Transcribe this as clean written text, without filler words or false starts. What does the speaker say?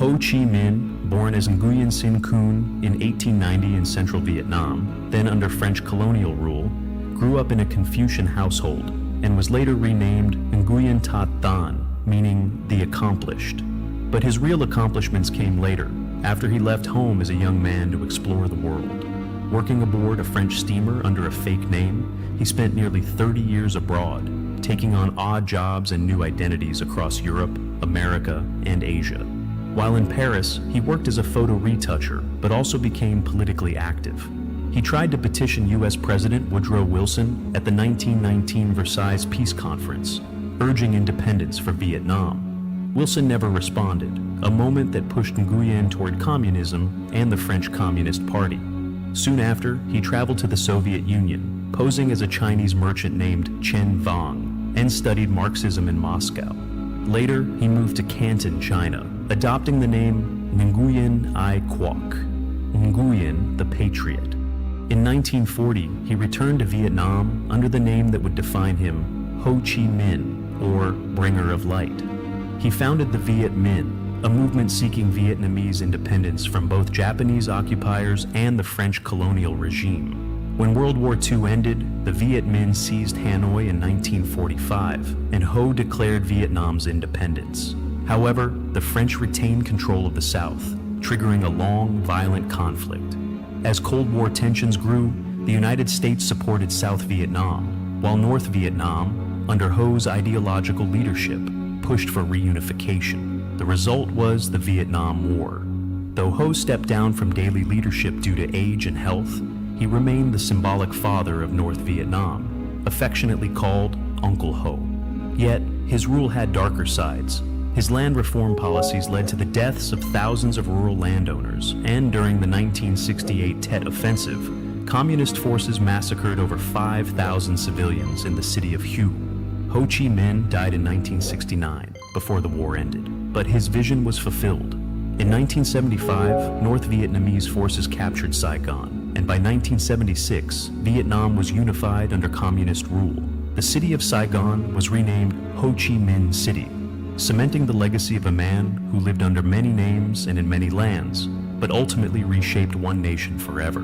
Ho Chi Minh, born as Nguyen Sin Kun in 1890 in central Vietnam, then under French colonial rule, grew up in a Confucian household and was later renamed Nguyen Tat Than, meaning the accomplished. But his real accomplishments came later, after he left home as a young man to explore the world. Working aboard a French steamer under a fake name, he spent nearly 30 years abroad, taking on odd jobs and new identities across Europe, America, and Asia. While in Paris, he worked as a photo retoucher, but also became politically active. He tried to petition U.S. President Woodrow Wilson at the 1919 Versailles Peace Conference, urging independence for Vietnam. Wilson never responded, a moment that pushed Nguyen toward communism and the French Communist Party. Soon after, he traveled to the Soviet Union, posing as a Chinese merchant named Chen Vang, and studied Marxism in Moscow. Later, he moved to Canton, China, adopting the name Nguyen Ai Quoc, Nguyen the Patriot. In 1940, he returned to Vietnam under the name that would define him, Ho Chi Minh, or Bringer of Light. He founded the Viet Minh, a movement seeking Vietnamese independence from both Japanese occupiers and the French colonial regime. When World War II ended, the Viet Minh seized Hanoi in 1945, and Ho declared Vietnam's independence. However, the French retained control of the South, triggering a long, violent conflict. As Cold War tensions grew, the United States supported South Vietnam, while North Vietnam, under Ho's ideological leadership, pushed for reunification. The result was the Vietnam War. Though Ho stepped down from daily leadership due to age and health, he remained the symbolic father of North Vietnam, affectionately called Uncle Ho. Yet, his rule had darker sides. His land reform policies led to the deaths of thousands of rural landowners, and during the 1968 Tet Offensive, communist forces massacred over 5,000 civilians in the city of Hue. Ho Chi Minh died in 1969, before the war ended, but his vision was fulfilled. In 1975, North Vietnamese forces captured Saigon, and by 1976, Vietnam was unified under communist rule. The city of Saigon was renamed Ho Chi Minh City, cementing the legacy of a man who lived under many names and in many lands, but ultimately reshaped one nation forever.